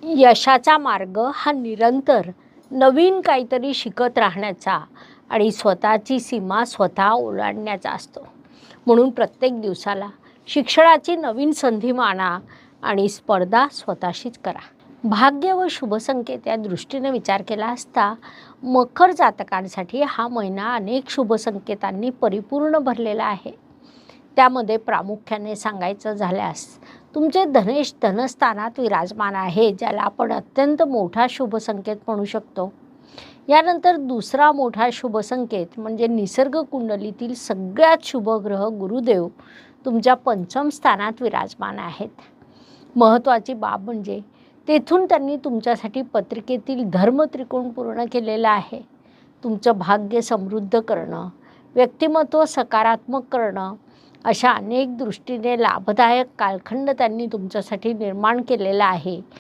यशाचा मार्ग हा निरंतर नवीन काहीतरी शिकत राहण्याचा आणि स्वतःची सीमा स्वतः ओलांडण्याचा असतो. म्हणून प्रत्येक दिवसाला शिक्षणाची नवीन संधी माना आणि स्पर्धा स्वतःशीच करा. भाग्य व शुभसंकेत या दृष्टीने विचार केला असता मकर जातकांसाठी हा महिना अनेक शुभसंकेतांनी परिपूर्ण भरलेला आहे. त्यामध्ये प्रामुख्याने सांगायचं झाल्यास तुमचे धनेश धनस्थानात विराजमान आहे, ज्याला आपण अत्यंत मोठा शुभसंकेत म्हणू शकतो. यानंतर दुसरा मोठा शुभसंकेत म्हणजे निसर्ग कुंडलीतील सगळ्यात शुभ ग्रह गुरुदेव तुमच्या पंचम स्थानात विराजमान आहेत. महत्त्वाची बाब म्हणजे तेथून त्यांनी तुमच्यासाठी पत्रिकेतील धर्म त्रिकोण पूर्ण केलेला आहे. तुमचं भाग्य समृद्ध करणं, व्यक्तिमत्व सकारात्मक करणं अशा अनेक दृष्टीने लाभदायक कालखंड त्यांनी तुमच्यासाठी निर्माण केलेला आहे.